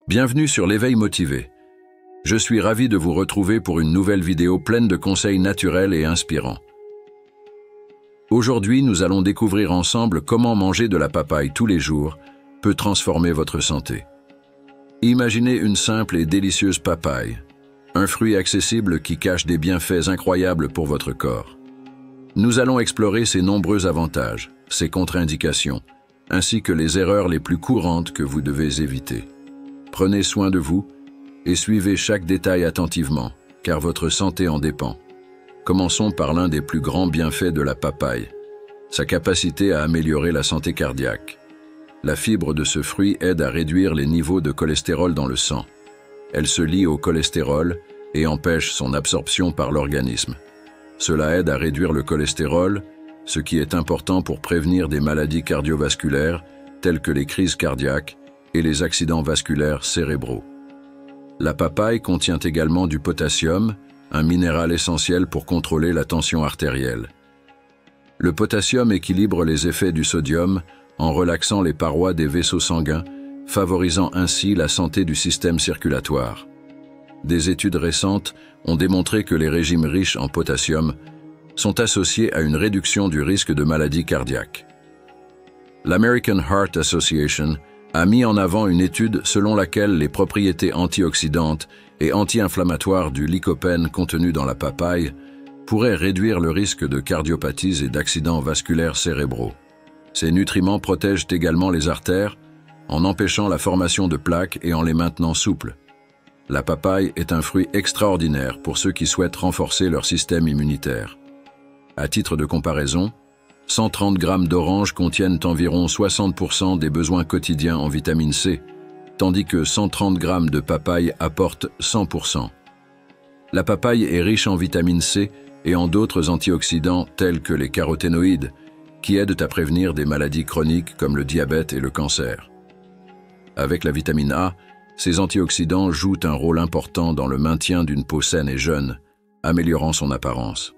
Bienvenue sur l'Éveil motivé. Je suis ravi de vous retrouver pour une nouvelle vidéo pleine de conseils naturels et inspirants. Aujourd'hui, nous allons découvrir ensemble comment manger de la papaye tous les jours peut transformer votre santé. Imaginez une simple et délicieuse papaye, un fruit accessible qui cache des bienfaits incroyables pour votre corps. Nous allons explorer ses nombreux avantages, ses contre-indications, ainsi que les erreurs les plus courantes que vous devez éviter. Prenez soin de vous et suivez chaque détail attentivement, car votre santé en dépend. Commençons par l'un des plus grands bienfaits de la papaye, sa capacité à améliorer la santé cardiaque. La fibre de ce fruit aide à réduire les niveaux de cholestérol dans le sang. Elle se lie au cholestérol et empêche son absorption par l'organisme. Cela aide à réduire le cholestérol, ce qui est important pour prévenir des maladies cardiovasculaires telles que les crises cardiaques et les accidents vasculaires cérébraux. La papaye contient également du potassium, un minéral essentiel pour contrôler la tension artérielle. Le potassium équilibre les effets du sodium en relaxant les parois des vaisseaux sanguins, favorisant ainsi la santé du système circulatoire. Des études récentes ont démontré que les régimes riches en potassium sont associés à une réduction du risque de maladies cardiaques. L'American Heart Association a mis en avant une étude selon laquelle les propriétés antioxydantes et anti-inflammatoires du lycopène contenu dans la papaye pourraient réduire le risque de cardiopathies et d'accidents vasculaires cérébraux. Ces nutriments protègent également les artères en empêchant la formation de plaques et en les maintenant souples. La papaye est un fruit extraordinaire pour ceux qui souhaitent renforcer leur système immunitaire. À titre de comparaison, 130 grammes d'orange contiennent environ 60% des besoins quotidiens en vitamine C, tandis que 130 grammes de papaye apportent 100%. La papaye est riche en vitamine C et en d'autres antioxydants tels que les caroténoïdes, qui aident à prévenir des maladies chroniques comme le diabète et le cancer. Avec la vitamine A, ces antioxydants jouent un rôle important dans le maintien d'une peau saine et jeune, améliorant son apparence.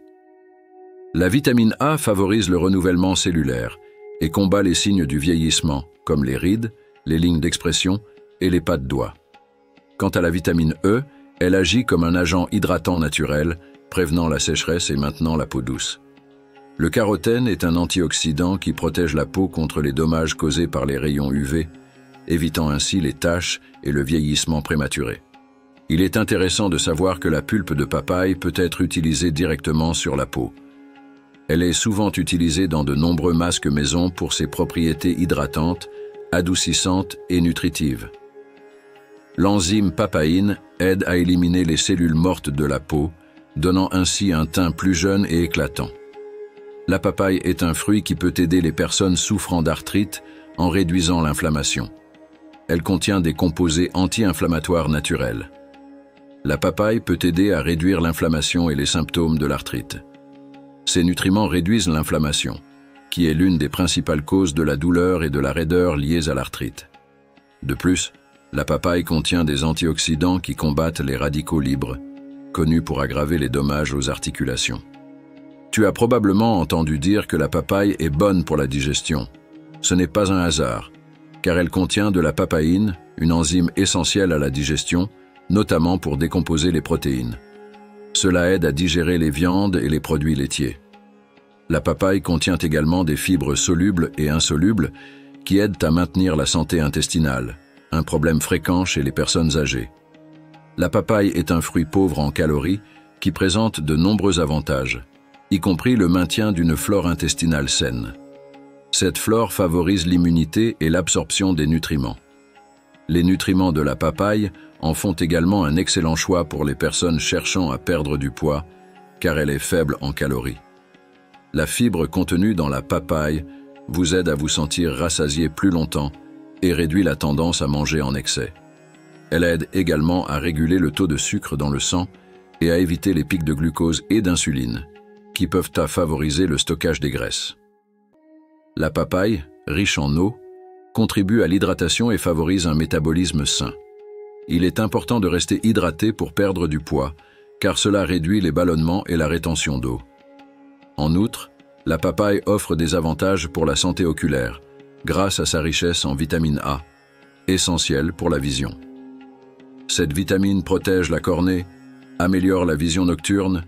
La vitamine A favorise le renouvellement cellulaire et combat les signes du vieillissement, comme les rides, les lignes d'expression et les pas de doigts. Quant à la vitamine E, elle agit comme un agent hydratant naturel, prévenant la sécheresse et maintenant la peau douce. Le carotène est un antioxydant qui protège la peau contre les dommages causés par les rayons UV, évitant ainsi les taches et le vieillissement prématuré. Il est intéressant de savoir que la pulpe de papaye peut être utilisée directement sur la peau. Elle est souvent utilisée dans de nombreux masques maison pour ses propriétés hydratantes, adoucissantes et nutritives. L'enzyme papaïne aide à éliminer les cellules mortes de la peau, donnant ainsi un teint plus jeune et éclatant. La papaye est un fruit qui peut aider les personnes souffrant d'arthrite en réduisant l'inflammation. Elle contient des composés anti-inflammatoires naturels. La papaye peut aider à réduire l'inflammation et les symptômes de l'arthrite. Ces nutriments réduisent l'inflammation, qui est l'une des principales causes de la douleur et de la raideur liées à l'arthrite. De plus, la papaye contient des antioxydants qui combattent les radicaux libres, connus pour aggraver les dommages aux articulations. Tu as probablement entendu dire que la papaye est bonne pour la digestion. Ce n'est pas un hasard, car elle contient de la papaïne, une enzyme essentielle à la digestion, notamment pour décomposer les protéines. Cela aide à digérer les viandes et les produits laitiers. La papaye contient également des fibres solubles et insolubles qui aident à maintenir la santé intestinale, un problème fréquent chez les personnes âgées. La papaye est un fruit pauvre en calories qui présente de nombreux avantages, y compris le maintien d'une flore intestinale saine. Cette flore favorise l'immunité et l'absorption des nutriments. Les nutriments de la papaye en font également un excellent choix pour les personnes cherchant à perdre du poids, car elle est faible en calories. La fibre contenue dans la papaye vous aide à vous sentir rassasié plus longtemps et réduit la tendance à manger en excès. Elle aide également à réguler le taux de sucre dans le sang et à éviter les pics de glucose et d'insuline, qui peuvent favoriser le stockage des graisses. La papaye, riche en eau, contribue à l'hydratation et favorise un métabolisme sain. Il est important de rester hydraté pour perdre du poids, car cela réduit les ballonnements et la rétention d'eau. En outre, la papaye offre des avantages pour la santé oculaire, grâce à sa richesse en vitamine A, essentielle pour la vision. Cette vitamine protège la cornée, améliore la vision nocturne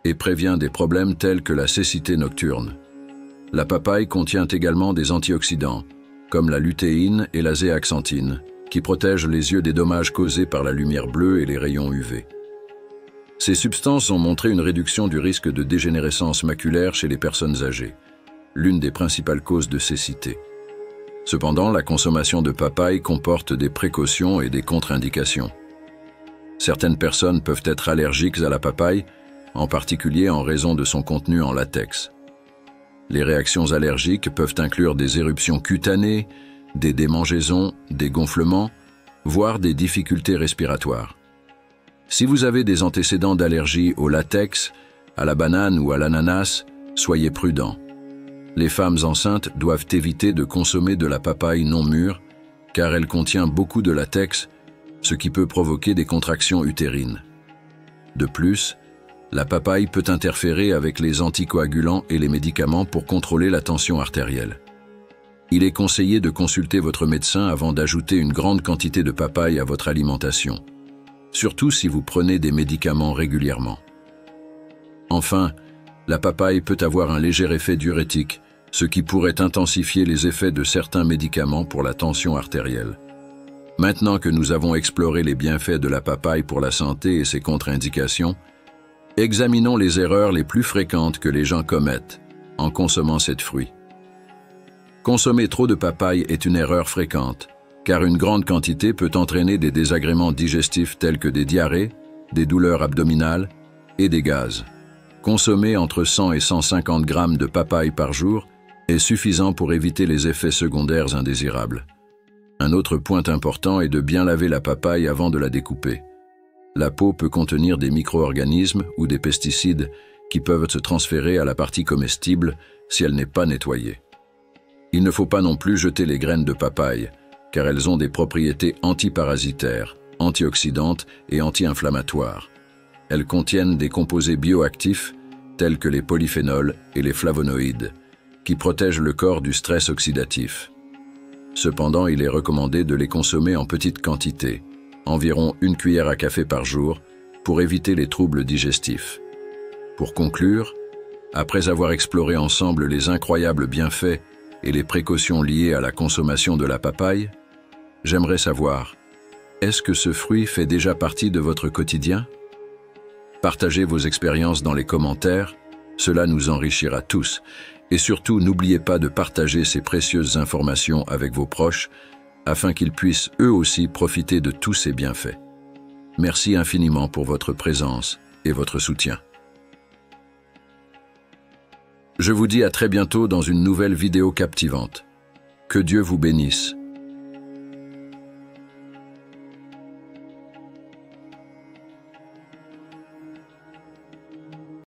et prévient des problèmes tels que la cécité nocturne. La papaye contient également des antioxydants, comme la lutéine et la zéaxanthine, qui protègent les yeux des dommages causés par la lumière bleue et les rayons UV. Ces substances ont montré une réduction du risque de dégénérescence maculaire chez les personnes âgées, l'une des principales causes de cécité. Cependant, la consommation de papaye comporte des précautions et des contre-indications. Certaines personnes peuvent être allergiques à la papaye, en particulier en raison de son contenu en latex. Les réactions allergiques peuvent inclure des éruptions cutanées, des démangeaisons, des gonflements, voire des difficultés respiratoires. Si vous avez des antécédents d'allergie au latex, à la banane ou à l'ananas, soyez prudents. Les femmes enceintes doivent éviter de consommer de la papaye non mûre, car elle contient beaucoup de latex, ce qui peut provoquer des contractions utérines. De plus, la papaye peut interférer avec les anticoagulants et les médicaments pour contrôler la tension artérielle. Il est conseillé de consulter votre médecin avant d'ajouter une grande quantité de papaye à votre alimentation, surtout si vous prenez des médicaments régulièrement. Enfin, la papaye peut avoir un léger effet diurétique, ce qui pourrait intensifier les effets de certains médicaments pour la tension artérielle. Maintenant que nous avons exploré les bienfaits de la papaye pour la santé et ses contre-indications, examinons les erreurs les plus fréquentes que les gens commettent en consommant cette fruit. Consommer trop de papaye est une erreur fréquente, car une grande quantité peut entraîner des désagréments digestifs tels que des diarrhées, des douleurs abdominales et des gaz. Consommer entre 100 et 150 grammes de papaye par jour est suffisant pour éviter les effets secondaires indésirables. Un autre point important est de bien laver la papaye avant de la découper. La peau peut contenir des micro-organismes ou des pesticides qui peuvent se transférer à la partie comestible si elle n'est pas nettoyée. Il ne faut pas non plus jeter les graines de papaye, car elles ont des propriétés antiparasitaires, antioxydantes et anti-inflammatoires. Elles contiennent des composés bioactifs tels que les polyphénols et les flavonoïdes, qui protègent le corps du stress oxydatif. Cependant, il est recommandé de les consommer en petite quantité, environ 1 cuillère à café par jour, pour éviter les troubles digestifs. Pour conclure, après avoir exploré ensemble les incroyables bienfaits et les précautions liées à la consommation de la papaye, j'aimerais savoir, est-ce que ce fruit fait déjà partie de votre quotidien? Partagez vos expériences dans les commentaires, cela nous enrichira tous. Et surtout, n'oubliez pas de partager ces précieuses informations avec vos proches, afin qu'ils puissent eux aussi profiter de tous ces bienfaits. Merci infiniment pour votre présence et votre soutien. Je vous dis à très bientôt dans une nouvelle vidéo captivante. Que Dieu vous bénisse.